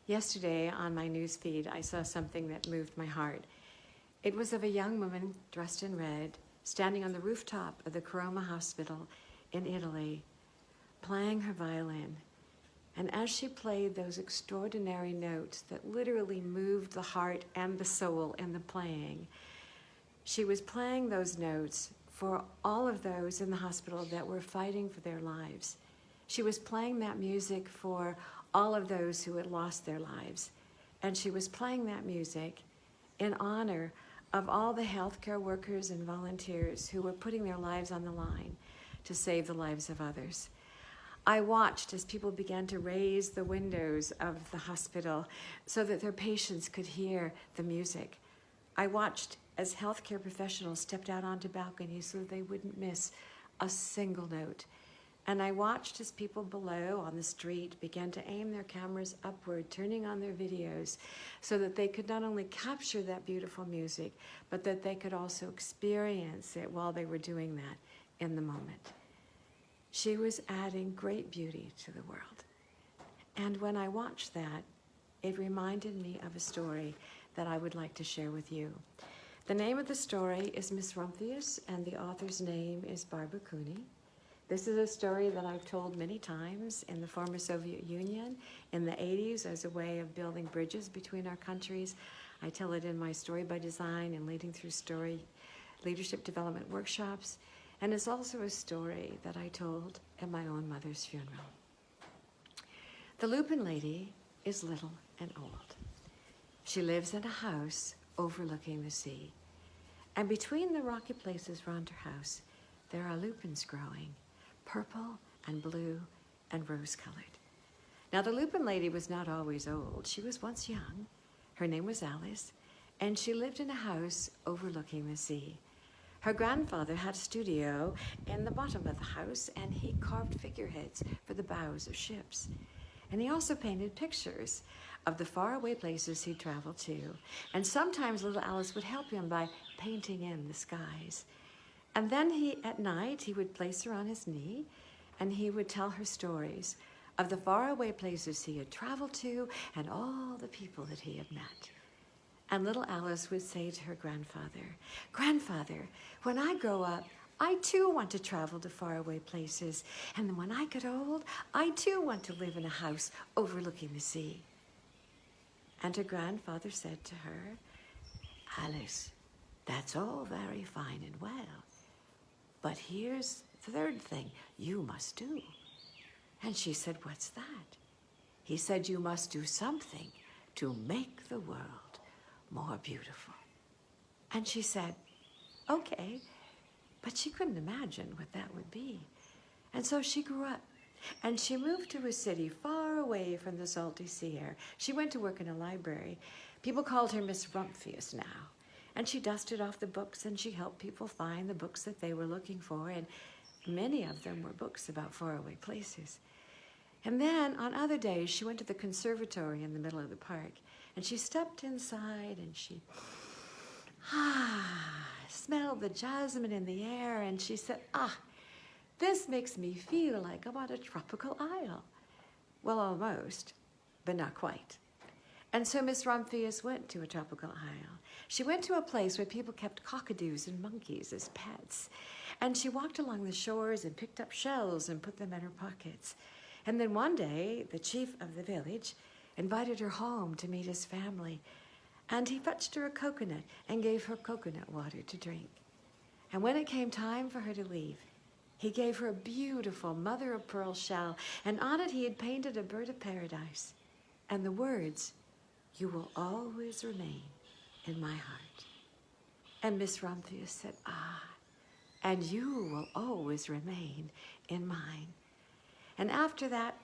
Yesterday on my news feed, I saw something that moved my heart. It was of a young woman dressed in red, standing on the rooftop of the Caroma Hospital in Italy, playing her violin. And as she played those extraordinary notes that literally moved the heart and the soul in the playing, she was playing those notes for all of those in the hospital that were fighting for their lives. She was playing that music for all of those who had lost their lives. And she was playing that music in honor of all the healthcare workers and volunteers who were putting their lives on the line to save the lives of others. I watched as people began to raise the windows of the hospital so that their patients could hear the music. I watched as healthcare professionals stepped out onto balconies so that they wouldn't miss a single note. And I watched as people below on the street began to aim their cameras upward, turning on their videos so that they could not only capture that beautiful music, but that they could also experience it while they were doing that in the moment. She was adding great beauty to the world. And when I watched that, it reminded me of a story that I would like to share with you. The name of the story is Miss Rumphius, and the author's name is Barbara Cooney. This is a story that I've told many times in the former Soviet Union in the 80s as a way of building bridges between our countries. I tell it in my Story by Design and Leading Through Story leadership development workshops. And it's also a story that I told at my own mother's funeral. The Lupin lady is little and old. She lives in a house overlooking the sea. And between the rocky places around her house, there are lupins growing, purple and blue and rose-colored. Now, the Lupin lady was not always old. She was once young. Her name was Alice, and she lived in a house overlooking the sea. Her grandfather had a studio in the bottom of the house, and he carved figureheads for the bows of ships. And he also painted pictures of the faraway places he traveled to. And sometimes little Alice would help him by painting in the skies. And then at night, he would place her on his knee, and he would tell her stories of the faraway places he had traveled to and all the people that he had met. And little Alice would say to her grandfather, "Grandfather, when I grow up, I too want to travel to faraway places. And when I get old, I too want to live in a house overlooking the sea." And her grandfather said to her, "Alice, that's all very fine and well, but here's the third thing you must do." And she said, "What's that?" He said, "You must do something to make the world more beautiful." And she said, "Okay," but she couldn't imagine what that would be. And so she grew up, and she moved to a city far away from the salty sea air. She went to work in a library. People called her Miss Rumphius now. And she dusted off the books, and she helped people find the books that they were looking for, and many of them were books about faraway places. And then on other days, she went to the conservatory in the middle of the park, and she stepped inside, and she smelled the jasmine in the air, and she said, "This makes me feel like I'm on a tropical isle." Well, almost, but not quite. And so Miss Rumphius went to a tropical isle. She went to a place where people kept cockadoos and monkeys as pets. And she walked along the shores and picked up shells and put them in her pockets. And then one day, the chief of the village invited her home to meet his family. And he fetched her a coconut and gave her coconut water to drink. And when it came time for her to leave, he gave her a beautiful mother-of-pearl shell, and on it he had painted a bird of paradise and the words, "You will always remain in my heart." And Miss Rumphius said, "And you will always remain in mine." And after that,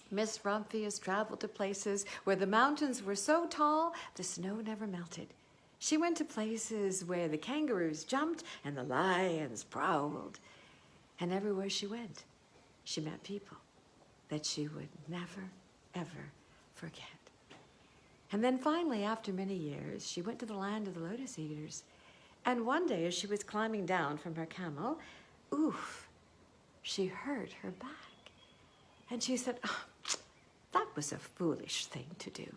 Miss Rumphius traveled to places where the mountains were so tall, the snow never melted. She went to places where the kangaroos jumped and the lions prowled. And everywhere she went, she met people that she would never, ever forget. And then finally, after many years, she went to the land of the lotus eaters. And one day, as she was climbing down from her camel, she hurt her back. And she said, That was a foolish thing to do.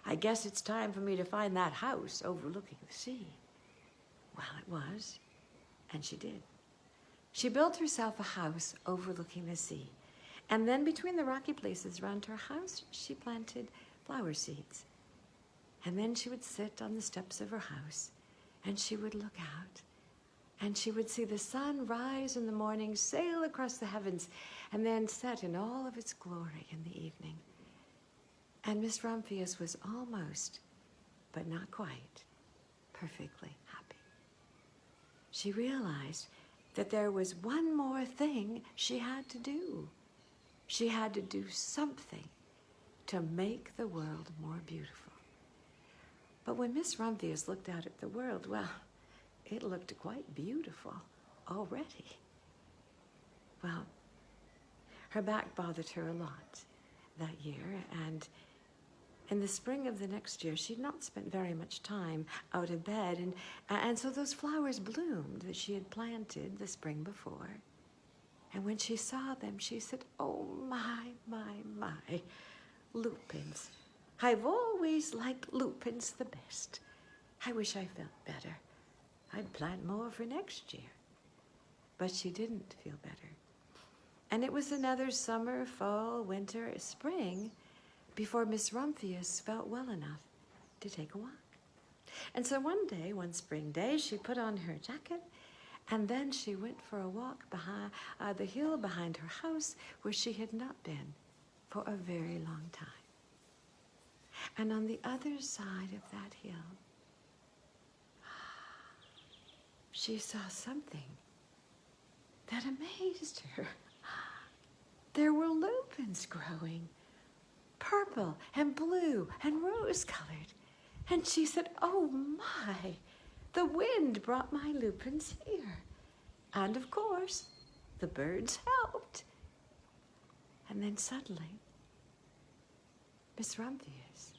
I guess it's time for me to find that house overlooking the sea. Well, it was, and she did. She built herself a house overlooking the sea, and then between the rocky places around her house, she planted flower seeds. And then she would sit on the steps of her house, and she would look out, and she would see the sun rise in the morning, sail across the heavens, and then set in all of its glory in the evening. And Miss Rumphius was almost, but not quite, perfectly happy. She realized that there was one more thing she had to do. She had to do something to make the world more beautiful. But when Miss Rumphius looked out at the world, well, it looked quite beautiful already. Well, her back bothered her a lot that year, and in the spring of the next year, she'd not spent very much time out of bed, and so those flowers bloomed that she had planted the spring before. And when she saw them, she said, "Oh, my, lupins. I've always liked lupins the best. I wish I felt better. I'd plant more for next year." But she didn't feel better. And it was another summer, fall, winter, spring before Miss Rumphius felt well enough to take a walk. And so one spring day, she put on her jacket, and then she went for a walk behind the hill behind her house where she had not been for a very long time. And on the other side of that hill, she saw something that amazed her. There were lupins growing, purple and blue and rose-colored. And she said, "Oh my, the wind brought my lupins here." And of course, the birds helped. And then suddenly, Miss Rumphius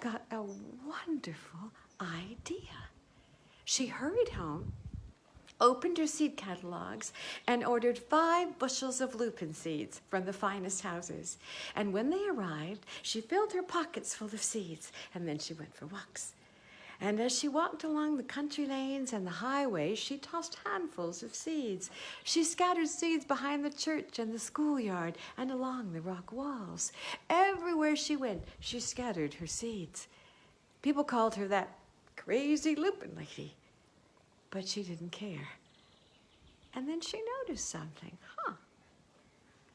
got a wonderful idea. She hurried home, opened her seed catalogs, and ordered 5 bushels of lupin seeds from the finest houses. And when they arrived, she filled her pockets full of seeds, and then she went for walks. And as she walked along the country lanes and the highways, she tossed handfuls of seeds. She scattered seeds behind the church and the schoolyard and along the rock walls. Everywhere she went, she scattered her seeds. People called her that crazy lupin lady, but she didn't care. And then she noticed something.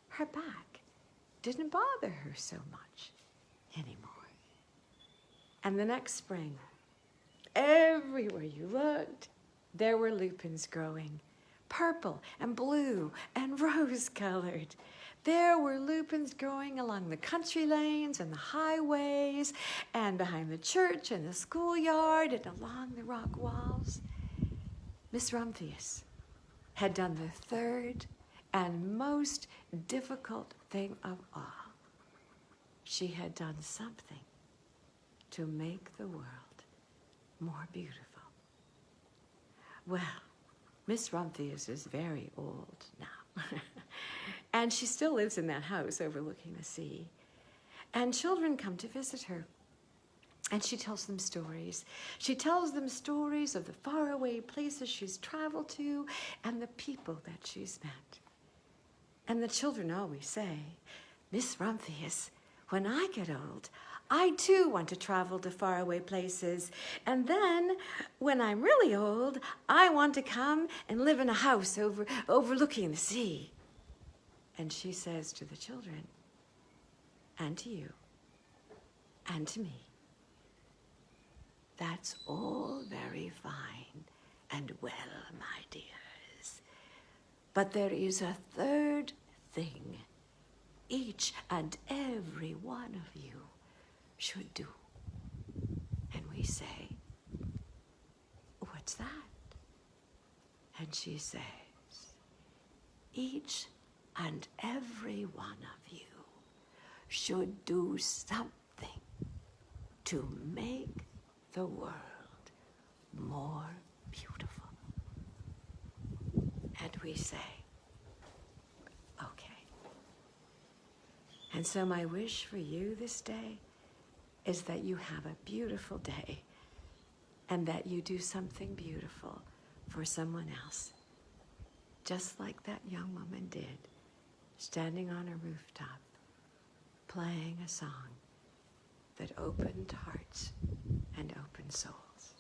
Her back didn't bother her so much anymore. And the next spring, everywhere you looked, there were lupins growing, purple and blue and rose-colored. There were lupins growing along the country lanes and the highways and behind the church and the schoolyard and along the rock walls. Miss Rumphius had done the third and most difficult thing of all. She had done something to make the world more beautiful. Well, Miss Rumphius is very old now. And she still lives in that house overlooking the sea. And children come to visit her. And she tells them stories. She tells them stories of the faraway places she's traveled to and the people that she's met. And the children always say, "Miss Rumphius, when I get old, I too want to travel to faraway places. And then, when I'm really old, I want to come and live in a house overlooking the sea." And she says to the children, and to you, and to me, "That's all very fine and well, my dears. But there is a third thing each and every one of you should do." And we say, "What's that?" And she says, "Each and every one of you should do something to make the world more beautiful." And we say, "Okay." And so my wish for you this day is that you have a beautiful day and that you do something beautiful for someone else, just like that young woman did, standing on a rooftop, playing a song that opened hearts and opened souls.